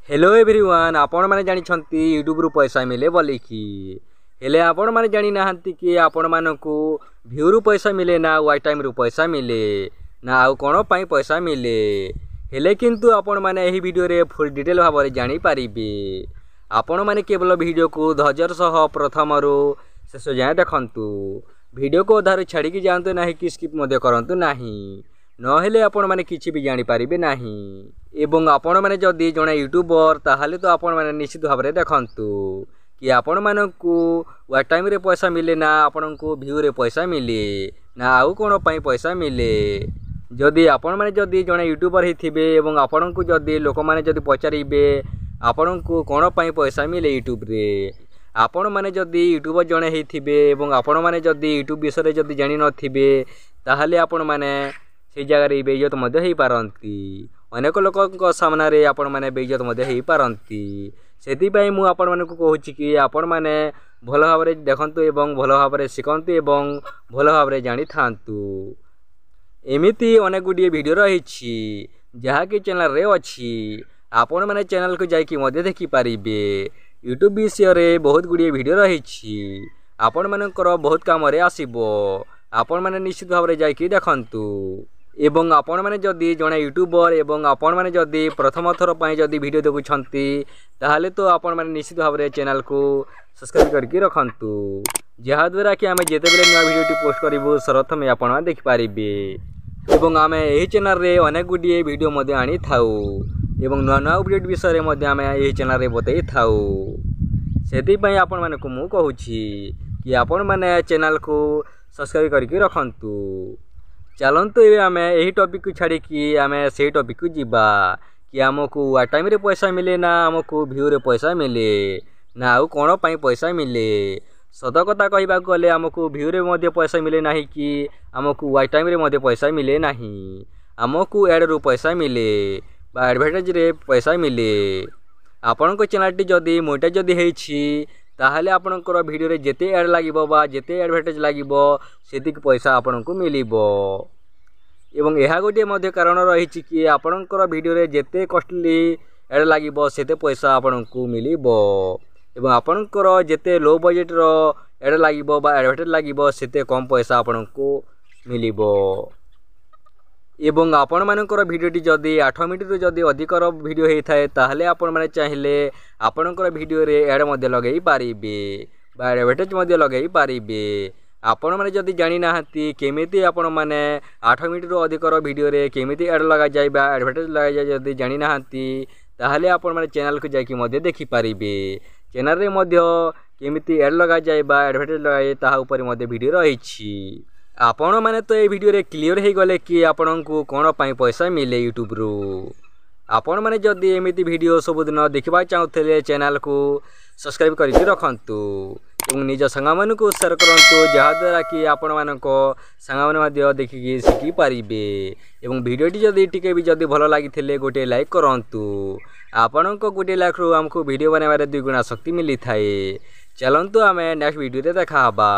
Hello everyone आपण मैंने जानी यूट्यूब रु पैसा मिले बोलिकी हेले आपण मैंने जानी ना कि आपण मानकू व्यू रु पैसा मिले ना वाच टाइम रु पैसा मिले ना आउ कौन पाई पैसा मिले हेले किंतु आपण मैंने यही वीडियो रे फुल डिटेल भाव में जानी पारिबे। आपण मैंने केवल वीडियो को धैर्यर सह प्रथम रु शेष जाए देखंतु वीडियो को अधार छाड़ी जातु ना कि स्किप मध्य करंतु नाही नहेले आपण माने किछि भी जानि पारिबे नाही एवं आपण माने जदि जणे यूट्यूबर ताहाले तो आपण माने निश्चित भाव में देखंतु कि आपण मानकू वाच टाइम रे पैसा मिले ना आपण को व्यू रे पैसा मिले ना आउ कोन पई पैसा मिले। जदि आपण माने जदि जणे यूट्यूबर हिथिबे एवं आपण को जदि लोक माने जदि पचारिबे आपण को कोन पई पैसा मिले यूट्यूब रे आपण माने जदि यूट्यूबर जणे हिथिबे एवं आपण माने जदि यूट्यूब विषय रे जदि जानि नथिबे ताहाले आपण माने से जगह बेइज्जत मध्य हो पारती अनेक लोक सामने आपण मैंने बेइज्जत मध्य हो पारती से मुझे आपण मानक कहूँ कि आपण मैंने भल भाव में देखंतु एवं भल भाव में शिखंतु एवं भल भाव में जानी थांतु। एमिति अनेक गुड़िए वीडियो रही जहाँकि चैनल रे अच्छी आपण मैंने चैनल को जाकि मध्य देखि पारिबे। यूट्यूब विषय रे बहुत गुड़िए वीडियो रही आपण मानकर बहुत काम रे आसीबो आपण मैंने निश्चित भाव में जाकि देखंतु एवं आपण मैंने जदि जड़े यूट्यूबर एवं आपण मैंने जदि प्रथम थर पर जदि वीडियो देखुंती ताहले तो आपण मैंने निश्चित भाव में चैनल को सब्सक्राइब करके रखंतु जहाँद्वारा कि आम जिते बेले नुआ वीडियो पोस्ट करूँ सर्वप्रथम आपण देखिपारे एवं आम यही चैनल रे अनेक गुड़िए वीडियो मध्य आनी थाउ एवं नुआ नुआ अपडेट विषय में यही चैनल रे बतई थाउ से आपण मानक मु कहूँ कि आपण मैंने चैनल को सब्सक्राइब करके रखंतु। चलतु ये आम यही टॉपिक को छाड़ी कि आम से टॉपिक को जीवा कि आमको वाच टाइम रे पैसा मिले ना आमको व्यू रे पैसा मिले ना आउ कौन पाई पैसा मिले। सत कथा कहवा गले आमको व्यू रे मध्य पैसा मिले ना कि आमको वाच टाइम रे मध्य पैसा मिले ना आमको एड रु पैसा मिले बा एडवर्टाइज रे पैसा मिले। आपण को चैनल टी जदि मोनेटाइज जदि हेछि ताहले आपणकर वीडियो रे जेते एड लागिबो बा जेते एडवर्टाइज लागिबो सेतिक पैसा आपणको मिलिबो एवं यह गोटे मध्य कारण रही कि आपणकर वीडियो रे जेते कॉस्टली एड लागिबो सेते पैसा आपणको मिलिबो एवं आपणकर जेते लो बजेट रो एड लागिबो बा एडवर्टाइज लागिबो सेते कम पैसा आपणको मिलिबो एवं आपण मानकर भिडियोटी जदि 8 मिनिट रु जदि अधिकर वीडियो होता है ताहले आपण माने चाहिए आपणकर वीडियो रे एड मध्य लगेई पारिबे बा एडवर्टाइज मध्य लगेई पारिबे। आपण माने जदि जानि नाहंती केमिति आपण माने 8 मिनिट रु अधिकर वीडियो रे केमिति एड लगा जाय बा एडवर्टाइज लगा जाय जदि जानि नाहंती ताहले आपण माने चैनल को जाकि मध्य देखि पारिबे। चैनल रे मध्य केमिति एड लगा जाय बा एडवर्टाइज लगा जाय ताहा ऊपर मध्य वीडियो रहिछि। आपण माने तो ये वीडियो रे क्लियर हो गले कि आपण को कौन पाई पैसा मिले यूट्यूब रु। आपण माने जदि एमिति वीडियो सबुदिन देखा चाहूले चैनल को सब्सक्राइब करके रखंतु एवं निज सांगा मान को शेयर करंतु जहाँद्वारा कि आपण मानक सांगा माने देखिकी शिखी पारिबे एवं वीडियोटी जदि टिके भी जदि भल लागिथिले गोटे लाइक करंतु आपण को गोटे लाइक रु हमको वीडियो बनाबारे 2 गुणा शक्ति मिली थाए। चलंतु आमे नेक्स्ट वीडियो रे देखा हबा।